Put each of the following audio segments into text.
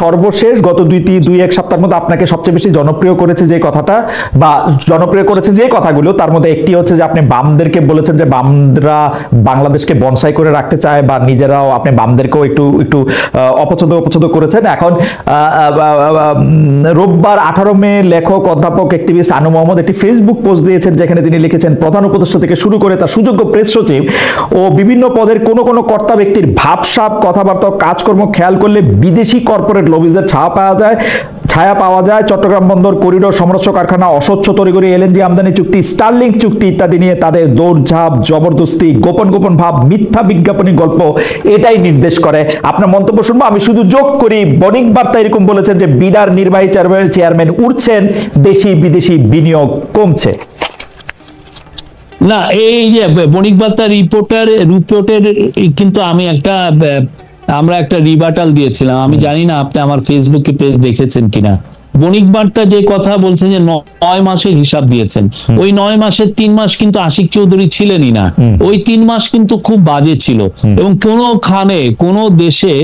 সর্বশেষ গত দুই এক সপ্তাহের মধ্যে আপনাকে সবচেয়ে বেশি জনপ্রিয় করেছে যে কথাটা, বা জনপ্রিয় করেছে যে কথাগুলো, তার মধ্যে একটি হচ্ছে যে আপনি বামদেরকে বলেছেন যে বামরা বাংলাদেশকে বনসাই করে রাখতে চায়, বা নিজেরাও আপনি বামদেরকেও একটু একটু অপছন্দ করেছেন। এখন রোববার 18 মে লেখক, অধ্যাপক, অ্যাক্টিভিস্ট আনু মোহাম্মদ একটি ফেসবুক পোস্ট দিয়েছেন, যেখানে তিনি লিখেছেন প্রধান উপদেষ্টা থেকে শুরু করে তার সুযোগ্য প্রেস সচিব ও বিভিন্ন পদের কোন কর্তা ব্যক্তির ভাবসাব, কথাবার্তা, কাজকর্ম খেয়াল করলে বিদেশি কর্পোরেট লবিজের ছায়া পাওয়া যায়। চট্টগ্রাম বন্দর করিডোর, সমরাস্ত্র কারখানা, অস্বচ্ছ তড়িঘড়ি এলএনজি আমদানি চুক্তি, স্টারলিংক চুক্তি ইত্যাদি নিয়ে তাদের দৌড়ঝাঁপ, জবরদস্তি, গোপন ভাব, মিথ্যা বিজ্ঞাপনী গল্প এটাই নির্দেশ করে। আপনার মন্তব্য শুনবো। আমি শুধু যোগ করি, বণিক বার্তা এরকম বলেছেন যে বিডার নির্বাহী চেয়ারম্যান উঠছেন, দেশি বিদেশি বিনিয়োগ কমছে। না, এই যে বণিক বার্তা রিপোর্টের কিন্তু আমরা একটা রিবাটাল দিয়েছিলাম। আমি জানি না আপনি আমার ফেসবুকে পেজ দেখেছেন কিনা। বণিক বার্তা যে কথা বলছেন যে 9 মাসের হিসাব দিয়েছেন, ওই 9 মাসের 3 মাস কিন্তু আশিক চৌধুরী ছিলেনই না। ওই 3 মাস কিন্তু খুব বাজে ছিল। এবং কোন দেশে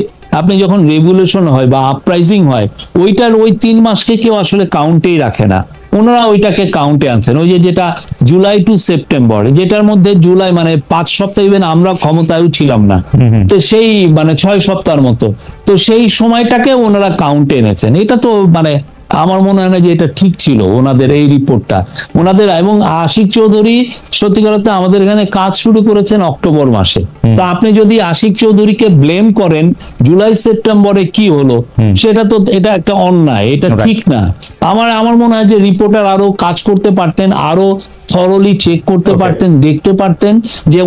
আপনি যখন রেভলিউশন হয় বা আপরাইজিং হয়, ওই 3 মাসকে কেউ আসলে কাউন্টেই রাখে না। ওনারা ওইটাকে কাউন্টে আনছেন। ওই যেটা জুলাই টু সেপ্টেম্বর, যেটার মধ্যে জুলাই মানে 5 সপ্তাহ, ইভেন আমরা ক্ষমতায়ও ছিলাম না, তো সেই 6 সপ্তাহের মতো, তো সেই সময়টাকে ওনারা কাউন্টে এনেছেন। এটা তো আমার মনে হয় না যে এটা ঠিক ছিল ওনাদের এই রিপোর্টটা ওনাদের। এবং আশিক চৌধুরী সত্যিকার অর্থে আমাদের এখানে কাজ শুরু করেছেন অক্টোবর মাসে। তো আপনি যদি আশিক চৌধুরীকে ব্লেম করেন জুলাই সেপ্টেম্বরে কি হলো, সেটা তো এটা একটা অন্যায়, এটা ঠিক না। আমার মনে হয় যে রিপোর্টার আরো কাজ করতে পারতেন, আরো থরলি চেক করতে পারতেন, দেখতে পারতেন যে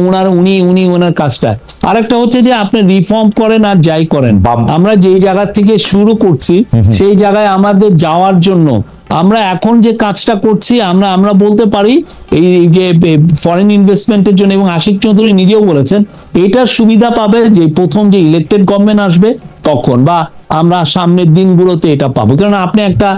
উনি ওনার কাজটা। আরেকটা হচ্ছে যে আপনি রিফর্ম করেন আর যাই করেন, আমরা যেই জায়গা থেকে শুরু করছি সেই জায়গায় আমাদের যাওয়ার জন্য আমরা এখন যে কাজটা করছি, আমরা বলতে পারি এই যে ফরেন ইনভেস্টমেন্টের জন্য, এবং আশিক চৌধুরী নিজেও বলেছেন এটার সুবিধা পাবে যে প্রথম যে ইলেক্টেড গভর্নমেন্ট আসবে তখন, বা আমরা সামনের দিনগুলোতে এটা পাবো। কারণ আপনি একটা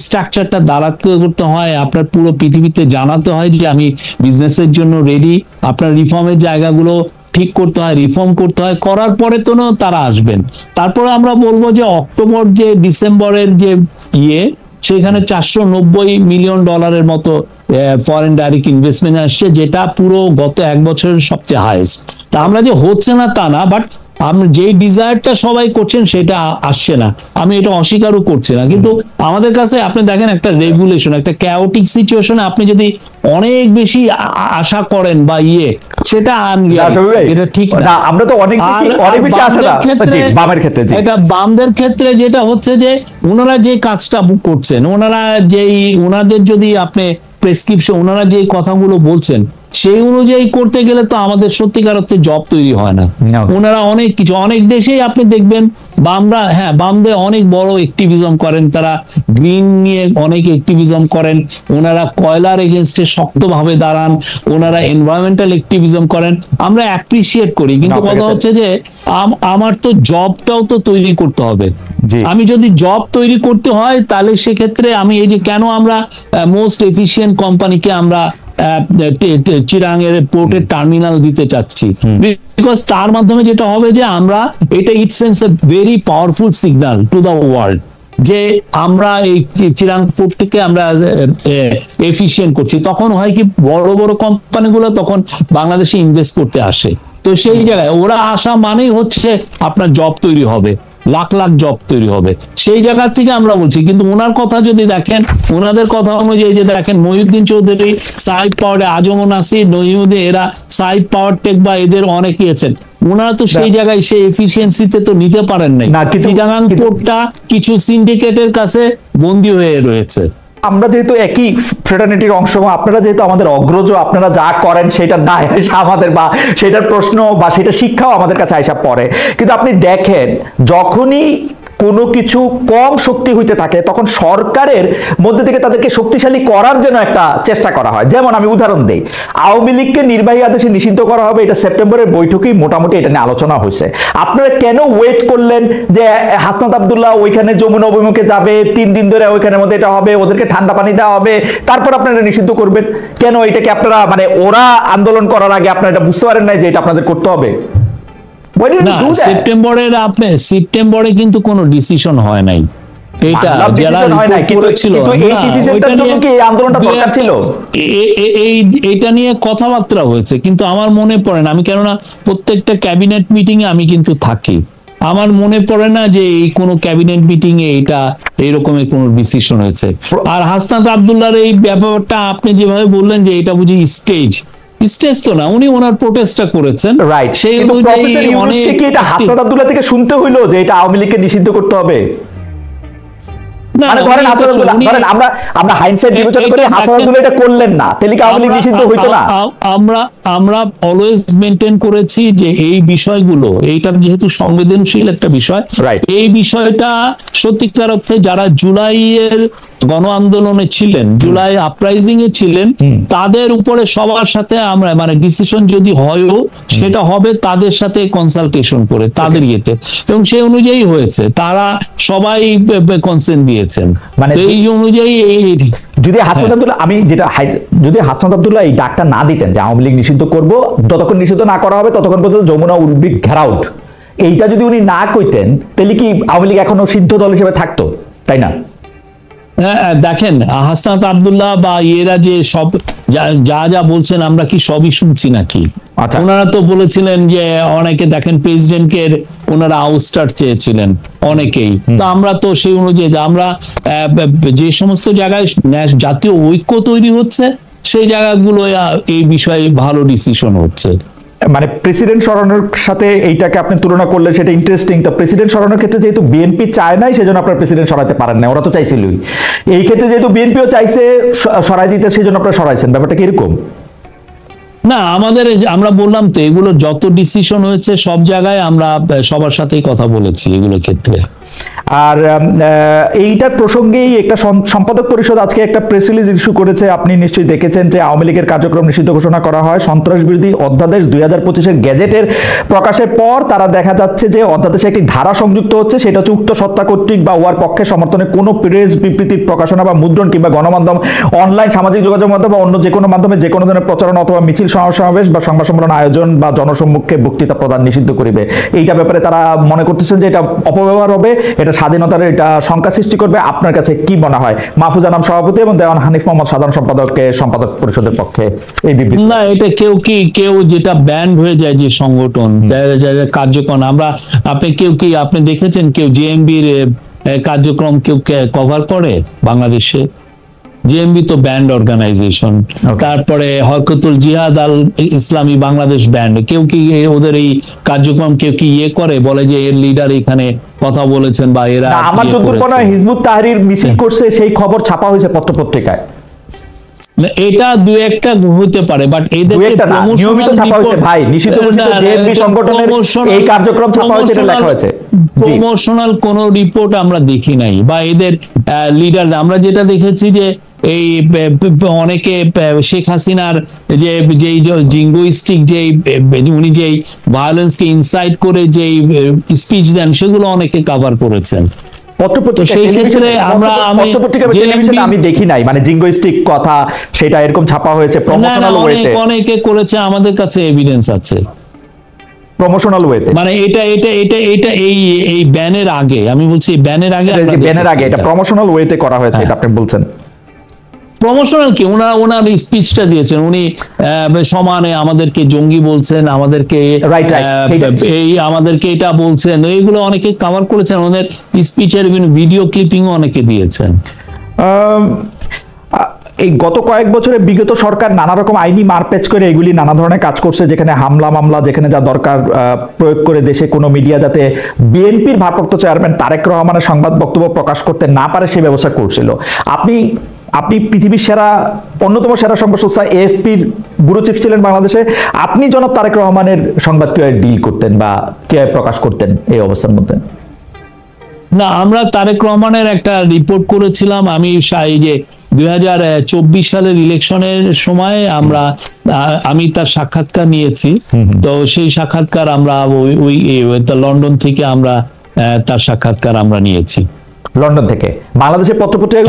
স্ট্রাকচারটা দাঁড়াতে করতে হয়, আপনার পুরো পৃথিবীতে জানাতে হয় যে আমি বিজনেসের জন্য রেডি, আপনার রিফর্মের জায়গাগুলো ঠিক করতে হয়, রিফর্ম করতে হয়, করার পরে তো তারা আসবেন। তারপরে আমরা বলবো যে অক্টোবর যে ডিসেম্বরের যে সেখানে $490 মিলিয়ন মতো ফরেন ডাইরেক্ট ইনভেস্টমেন্ট আসছে, যেটা পুরো গত 1 বছরের সবচেয়ে হাইয়েস্ট। তা আমরা যে হচ্ছে না তা না, বাট আমরা যে ডিজায়ারটা সবাই করছেন সেটা আসছে না, আমি এটা অস্বীকারও করছি না। কিন্তু আমাদের কাছে আপনি দেখেন একটা রেগুলেশন, একটা ক্যাওটিক সিচুয়েশনে আপনি যদি অনেক বেশি আশা করেন বা সেটা এটা ঠিক না। আমরা তো অনেক বেশি আশা না বামের ক্ষেত্রে, এটা বামদের ক্ষেত্রে যেটা হচ্ছে যে ওনারা যে কাজটা করছেন, ওনাদের যদি আপনি প্রেসক্রিপশন, ওনারা যে কথাগুলো বলছেন সেই অনুযায়ী করতে গেলে তো আমাদের সত্যিকার অর্থে জব তৈরি হয় না। ওনারা অনেক দেশেই আপনি দেখবেন বামদের অনেক বড় অ্যাক্টিভিজম করেন, তারা গ্রিন নিয়ে অনেক অ্যাক্টিভিজম করেন, ওনারা কয়লার এগেনস্টে শক্তভাবে দাঁড়ান, ওনারা এনভায়রনমেন্টাল অ্যাক্টিভিজম করেন, আমরা অ্যাপ্রিসিয়েট করি। কিন্তু কথা হচ্ছে যে আমার তো জবটাও তো তৈরি করতে হবে। আমি যদি জব তৈরি করতে হয় তাহলে সেক্ষেত্রে আমি এই যে কেন আমরা মোস্ট এফিশিয়েন্ট কোম্পানিকে আমরা চিরাঙের পোর্টের টার্মিনাল দিতে চাচ্ছি, বিকজ তার মাধ্যমে যেটা হবে যে আমরা it sends a very powerful signal to the world যে আমরা এই চিরাং পোর্টকে আমরা এফিশিয়েন্ট করছি। তখন হয় কি, বড় বড় কোম্পানিগুলো তখন বাংলাদেশে ইনভেস্ট করতে আসে, তো সেই জায়গায় ওরা আসা মানেই হচ্ছে আপনার জব তৈরি হবে, লাখ লাখ জব তৈরি হবে, সেই জায়গা থেকে আমরা বলছি। কিন্তু ওনার কথা যদি দেখেন, ওনাদের কথা অনুযায়ী যে দেখেন মহিউদ্দিন চৌধুরী, সাইড পাওয়ারে আজমন আসিফ, নহিউদ্দিন, এরা সাইড পাওয়ার টেক বা এদের অনেকেই আছেন, ওনারা তো সেই জায়গায় সেই এফিসিয়েন্সিতে তো নিতে পারেন নাই। চিটাগাং পোর্টটা কিছু সিন্ডিকেটের কাছে বন্দী হয়ে রয়েছে। আমরা যেহেতু একই ফ্রেটার্নিটির অংশ, আপনারা যেহেতু আমাদের অগ্রজ, আপনারা যা করেন সেটার দায় আমাদের, বা সেটার প্রশ্ন বা সেটা শিক্ষাও আমাদের কাছে আইসা পড়ে। কিন্তু আপনি দেখেন যখনই কোনো কিছু কম শক্তি হইতে থাকে তখন সরকারের মধ্যে থেকে তাদেরকে শক্তিশালী করার জন্য একটা চেষ্টা করা হয়। যেমন আমি উদাহরণ দেই, আওয়ামী লীগকে নির্বাহী আদেশে নিষিদ্ধ করা হবে, এটা সেপ্টেম্বরের বৈঠকেই মোটামুটি এটা নিয়ে আলোচনা হয়েছে। আপনারা কেন ওয়েট করলেন যে হাসনাত আব্দুল্লাহ ওইখানে যমুনা অভিমুখে যাবে, 3 দিন ধরে ওইখানের মধ্যে এটা হবে, ওদেরকে ঠান্ডা পানি দেওয়া হবে, তারপর আপনারা নিষিদ্ধ করবেন? কেন এটাকে আপনারা ওরা আন্দোলন করার আগে আপনারা এটা বুঝতে পারেন না যে এটা আপনাদের করতে হবে? Why did you না do that? সেপ্টেম্বরে কিন্তু কোনো ডিসিশন হয় নাই। এটা মানলাম যারা decision হয় নাই, report কিন্তু করেছিল, এই না, decisionটার ওইটা জন্য নিয়ে কি এই আন্দোলনটা দু দরকার একটা- ছিল? এইটা নিয়ে কথাবার্তা হয়েছে, কিন্তু আমার মনে পড়ে না, আমি কেননা প্রত্যেকটা ক্যাবিনেট মিটিং এ আমি কিন্তু থাকি, আমার মনে পড়ে না যে এই কোনো ক্যাবিনেট মিটিং এ এটা এইরকমের কোনো ডিসিশন হয়েছে। আর হাসনাত আব্দুল্লাহর এই ব্যাপারটা আপনি যেভাবে বললেন যে এটা বুঝি স্টেজ তো না, উনি ওনার প্রোটেস্টটা করেছেন, রাইট, সেই কিন্তু অনুযায়ী প্রফেসর ইউনূসকে কি এটা হাসনাত আব্দুল্লাহ থেকে শুনতে হইলো যে এটা আওয়ামী লীগকে নিষিদ্ধ করতে হবে? না, মানে ধরেন উনি হাসনাত আব্দুল্লাহ, উনি- ধরেন আমরা হাইন্ডসাইট বিবেচনা করে এটা হাসনাত দেখেন- আব্দুল্লাহ এটা করলেন না, তাহলে কি আওয়ামী লীগ নিষিদ্ধ হইতো না? আমরা অলওয়েজ মেনটেন করেছি যে এই বিষয়গুলো, এইটা যেহেতু সংবেদনশীল একটা বিষয়, Right. এই বিষয়টা সত্যিকার অর্থে যারা জুলাইয়ের গণ আন্দোলনে ছিলেন, জুলাই আপরাইজিং এ ছিলেন, তাদের উপরে সবার সাথে আমরা মানে ডিসিশন যদি হয়ও সেটা হবে তাদের সাথে কনসালটেশন করে, তাদের ইয়েতে, এবং সেই অনুযায়ী হয়েছে, তারা সবাই কনসেন্ট দিয়েছেন, মানে তো এই অনুযায়ী যদি হাসনাত আব্দুল্লাহ, আমি যেটা যদি হাসনাত আব্দুল্লাহ এই ডাকটা না দিতেন যে আওয়ামী লীগ নিষিদ্ধ করব, যতক্ষণ নিষিদ্ধ না করা হবে ততক্ষণ পর্যন্ত যমুনা উইল বি ঘেরাউট, এইটা যদি উনি না কইতেন তাহলে কি আওয়ামী লীগ এখনো সিদ্ধ দল হিসেবে থাকতো, তাই না? দেখেন হাসনাত আব্দুল্লাহ বা এরা যে সব যা বলছেন আমরা কি সবই শুনছি নাকি? আচ্ছা। ওনারা তো বলেছিলেন যে অনেকে দেখেন প্রেসিডেন্টকে ওনারা আউটস্টার চেয়েছিলেন অনেকেই, তো আমরা তো সেই অনুযায়ী আমরা যে সমস্ত জায়গায় জাতীয় ঐক্য তৈরি হচ্ছে সেই জায়গাগুলো এই বিষয়ে ভালো ডিসিশন হচ্ছে। মানে প্রেসিডেন্ট সরানোর সাথে এইটাকে আপনি তুলনা করলে সেটা ইন্টারেস্টিং। তো প্রেসিডেন্ট সরানোর ক্ষেত্রে যেহেতু বিএনপি চায় নাই, সেজন্য আপনারা প্রেসিডেন্ট সরাতে পারেন না, ওরা তো চাইছিলই। এই ক্ষেত্রে যেহেতু বিএনপিও চাইছে সরাই দিতে, সেজন্য আপনারা সরাইছেন, ব্যাপারটা কি এরকম? না, আমরা বললাম তো এগুলো যত ডিসিশন হয়েছে সব জায়গায় আমরা সবার সাথেই কথা বলেছি এগুলো ক্ষেত্রে। আর এইটার প্রসঙ্গেই একটা সম্পাদক পরিষদ আজকে একটা প্রেস রিলিজ ইস্যু করেছে, আপনি নিশ্চয়ই দেখেছেন, যে আওয়ামী লীগের কার্যক্রম নিষিদ্ধ ঘোষণা করা হয় সন্ত্রাস বিরোধী অধ্যাদেশ 2025-এর গেজেটের প্রকাশের পর। তারা দেখা যাচ্ছে যে অধ্যাদেশে একটি ধারা সংযুক্ত হচ্ছে, সেটা হচ্ছে উক্ত সত্তা কর্তৃক বা উহার পক্ষে সমর্থনে কোনো প্রেস বিবৃতির প্রকাশনা বা মুদ্রণ কিংবা গণমাধ্যম, অনলাইন সামাজিক যোগাযোগ মাধ্যম বা অন্য যে কোনো মাধ্যমে যে কোনো ধরনের প্রচারণা অথবা মিছিল সমাবেশ বা সংবাদ সম্মেলন আয়োজন বা জনসম্মুখে বক্তৃতা প্রদান নিষিদ্ধ করিবে। এইটা ব্যাপারে তারা মনে করতেছেন যে এটা অপব্যবহার হবে, এটা স্বাধীনতার এটা শঙ্কা সৃষ্টি করবে। আপনার কাছে কি মনে হয়? মাহফুজ আনাম সভাপতি এবং দেওয়ান হানিফ মোহাম্মদ সাধারণ সম্পাদক পরিষদের পক্ষে এই বিবৃতি। না, এটা কেউ যেটা ব্যান্ড হয়ে যায় যে সংগঠন যারা কার্যক্রম, আপনি দেখেছেন কেউ জেএমবির কার্যক্রম কেউ কভার করে বাংলাদেশে? জেএমবি তো ব্যান্ড অর্গানাইজেশন। তারপরে হরকতুল জিহাদ আল ইসলামী বাংলাদেশ ব্যান্ড, কেউ কি ওদের এই কার্যক্রম কেউ কি করে, বলে যে এর লিডার এখানে কথা বলেছেন বা এরা আমার যতদূর মনে হয় হিজবুত তাহরির মিছিল করছে, সেই খবর ছাপা হয়েছে পত্রপত্রিকায়। এটা দু একটা হতে পারে, বাট এদের নিয়মিত ছাপা হয়েছে ভাই, নিষিদ্ধ ঘোষিত জেএমবি সংগঠনের এই কার্যক্রম ছাপা হয়েছে, এটা লেখা হয়েছে। প্রমোশনাল কোন রিপোর্ট আমরা দেখি নাই, বা এদের লিডার আমরা যেটা দেখেছি যে এই অনেকে শেখ হাসিনার যে যেই জিঙ্গোইস্টিক যেই উনি যেই ভায়োলেন্সকে ইনসাইট করে যেই স্পিচ দেন সেগুলো অনেকে কভার করেছেন। সেই ক্ষেত্রে আমি দেখি নাই, মানে জিঙ্গোইস্টিক কথা সেটা এরকম ছাপা হয়েছে প্রমোশনাল ওয়েতে, অনেকে করেছে, আমাদের কাছে এভিডেন্স আছে প্রমোশনাল ওয়েতে। মানে এটা এই ব্যানের আগে, আমি বলছি ব্যানের আগে এটা প্রমোশনাল ওয়েতে করা হয়েছে, এটা আপনি বলছেন। প্রমোশনাল কি, ওনার স্পিচটা দিয়েছেন, উনি সমানে আমাদেরকে জঙ্গি বলছেন, আমাদেরকে আমাদেরকে এটা বলছেন, এইগুলো অনেকে কভার করেছেন, ওদের স্পিচের ভিডিও ক্লিপিং অনেকে দিয়েছেন। এই গত কয়েক বছরে বিগত সরকার নানা রকম আইনি মারপ্যাচ করে এগুলি নানা ধরনের কাজ করছে, যেখানে হামলা মামলা যেখানে যা দরকার প্রয়োগ করে দেশে কোনো মিডিয়া যাতে বিএনপির ভারপ্রাপ্ত চেয়ারম্যান তারেক রহমানের সংবাদ বক্তব্য প্রকাশ করতে না পারে সেই ব্যবস্থা করছিল। আপনি পৃথিবীর অন্যতম সেরা সংবাদ সংস্থা এএফপির ব্যুরো চিফ ছিলেন বাংলাদেশে। আপনি জনাব তারেক রহমানের সংবাদ কিভাবে ডিল করতেন বা কিভাবে প্রকাশ করতেন এই অবস্থার মধ্যে? না, আমরা তারেক রহমানের একটা রিপোর্ট করেছিলাম, আমি এই যে 2024 সালের ইলেকশনের সময় আমি তার সাক্ষাৎকার নিয়েছি, তো সেই সাক্ষাৎকার আমরা ওই লন্ডন থেকে আমরা তার সাক্ষাৎকার আমরা নিয়েছি। লন্ডন থেকে বাংলাদেশের পত্রপত্রিকা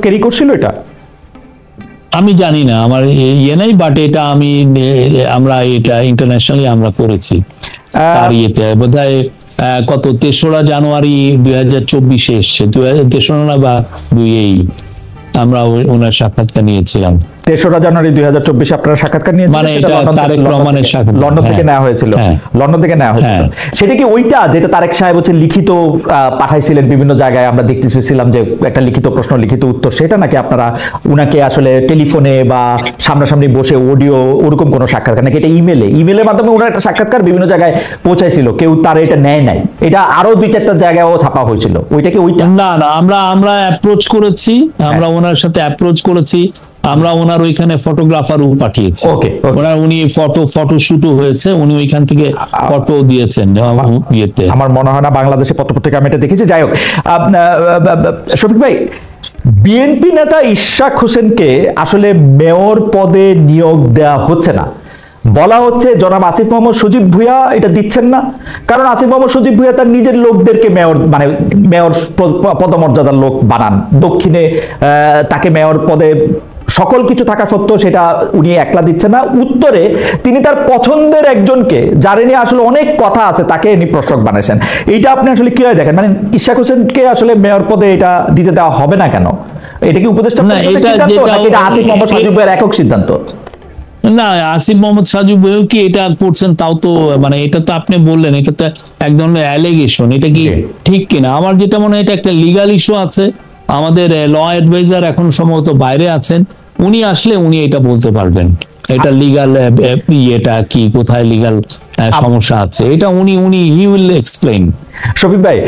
ক্যারি করছিল এটা? আমি জানি না, আমার ইয়ে নাই, বাট এটা আমরা এটা ইন্টারন্যাশনালি আমরা করেছি। তার ইয়েতে বোধহয় কত 3রা জানুয়ারি 2024 এসছে, 3রা না বা 2 আমরা ওনার সাক্ষাৎকার নিয়েছিলাম। 3রা জানুয়ারি 2024 আপনারা সাক্ষাৎকার নিয়েছিলেন, মানে এটা তারেক রহমানের সাক্ষাৎকার, লন্ডন থেকে নেওয়া হয়েছিল। লন্ডন থেকে নেওয়া হয়েছিল। সেটা কি ওইটা যেটা তারেক সাহেব হচ্ছে লিখিত পাঠাইছিলেন বিভিন্ন জায়গায়, আমরা দেখতেছিলাম যে একটা লিখিত প্রশ্ন লিখিত উত্তর, সেটা নাকি আপনারা উনাকে আসলে টেলিফোনে বা সামনাসামনি বসে অডিও ওরকম কোনো সাক্ষাৎকার, নাকি এটা ইমেলের মাধ্যমে ওনার একটা সাক্ষাৎকার বিভিন্ন জায়গায় পৌঁছাইছিল, কেউ তারা এটা নেয় নাই, এটা আরো 2-4টা জায়গায়ও ছাপা হয়েছিল, ওইটা কি ওইটা? না না, আমরা অ্যাপ্রোচ করেছি, আমরা ওনার সাথে অ্যাপ্রোচ করেছি, আমরা ওনার ওইখানে ফটোগ্রাফারও পাঠিয়েছি। উনি ফটো শুটও হয়েছে, উনি ওইখান থেকে ফটো দিয়েছেন ইয়েতে। আমার মনে হয় না বাংলাদেশে পত্রপত্রিকা আমি এটা দেখেছি। যাই হোক, শফিক ভাই, বিএনপি নেতা ইশরাক হোসেনকে আসলে মেয়র পদে নিয়োগ দেওয়া হচ্ছে না, বলা হচ্ছে জনাব আসিফ মোহাম্মদ সজীব ভুঁইয়া এটা দিচ্ছেন না, কারণ আসিফ মোহাম্মদ সজীব ভুঁইয়া তার নিজের লোকদেরকে মেয়র মানে মেয়র পদমর্যাদার লোক বানান, দক্ষিণে তাকে মেয়র পদে সকল কিছু থাকা সত্ত্বেও সেটা উনি একলা দিচ্ছেন না, উত্তরে তিনি তার পছন্দের একজনকে, যার নিয়ে আসলে অনেক কথা আছে, তাকে ইনি প্রশাসক বানাইছেন। এইটা আপনি আসলে কিভাবে দেখেন? মানে ইশরাক হোসেনকে আসলে মেয়র পদে এটা দিতে দেওয়া হবে না কেন? এটা কি উপদেষ্টা আসিফ মোহাম্মদ সজীব ভুঁইয়ার একক সিদ্ধান্ত? না, আসিফ মোহাম্মদ সজীব ভুঁইয়া কি এটা করছেন, তাও তো মানে এটা তো আপনি বললেন, এটা তো এক ধরনের অ্যালিগেশন, এটা কি ঠিক কিনা? আমার যেটা মনে হয় এটা একটা লিগাল ইস্যু আছে। আমাদের ল অ্যাডভাইজার এখন সম্ভবত বাইরে আছেন, উনি আসলে উনি এটা বলতে পারবেন এটা লিগাল ইয়েটা কি, কোথায় লিগাল সমস্যা আছে, এটা উনি হি উইল এক্সপ্লেইন। শফিক ভাই,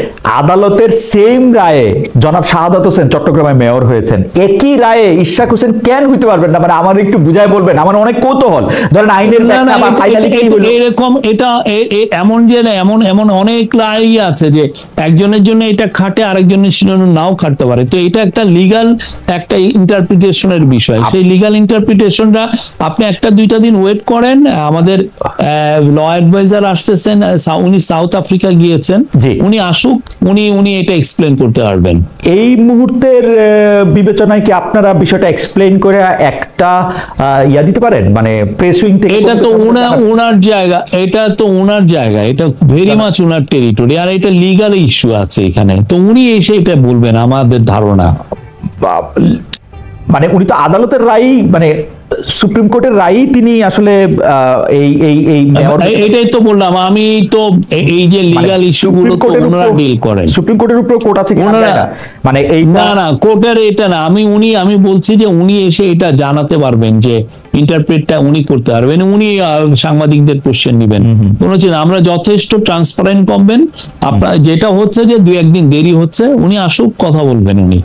আদালতের সেম রায়ে জনাব শাহাদাত হোসেন চট্টগ্রামে মেয়র হয়েছেন, একই রায়ে ইশরাক হোসেন কেন হইতে পারবেন না? মানে আমার একটু বুঝাই বলবেন, আমার অনেক কৌতূহল। ধরেন আইনের ব্যাখ্যা বা ফাইনালি কি হলো এরকম, এটা এমন যে এমন অনেক রায় আছে যে একজনের জন্য এটা খাটে, আরেকজনের জন্য নাও খাটতে পারে। তো এটা একটা লিগাল একটা ইন্টারপ্রিটেশনের বিষয়, সেই লিগাল ইন্টারপ্রিটেশনটা আপনি 1-2টা দিন ওয়েট করেন। আমাদের ল অ্যাডভাইজার আসতেছেন, উনি সাউথ আফ্রিকা গিয়েছেন, উনি আসুক, উনি এটা এক্সপ্লেন করতে পারবেন। এই মুহূর্তের বিবেচনায় কি আপনারা বিষয়টা এক্সপ্লেন করে একটা ইয়া দিতে পারেন, মানে প্রেস উইং থেকে? এটা তো ওনার জায়গা, এটা ভেরি মাচ ওনার টেরিটরি, আর এটা লিগাল ইস্যু আছে এখানে, তো উনি এসে এটা বলবেন আমাদের ধারণা। মানে উনি তো আদালতের রায়, মানে সুপ্রিম কোর্টের রায় তিনি আসলে এটাই তো বললাম আমি, তো এই যে লিগাল ইস্যুগুলো তো ওনারা ডিল করেন। সুপ্রিম কোর্টের উপর কোর্ট আছে কি না, মানে এই না কোর্টের এটা না, আমি বলছি যে উনি এসে এটা জানাতে পারবেন, যে ইন্টারপ্রেটটা উনি করতে পারবেন, উনি সাংবাদিকদের কোশ্চেন নেবেন, কোনো চিন্তা। আমরা যথেষ্ট ট্রান্সপারেন্ট করবেন। আপনার যেটা হচ্ছে যে 2-1 দিন দেরি হচ্ছে, উনি আসুক, কথা বলবেন উনি।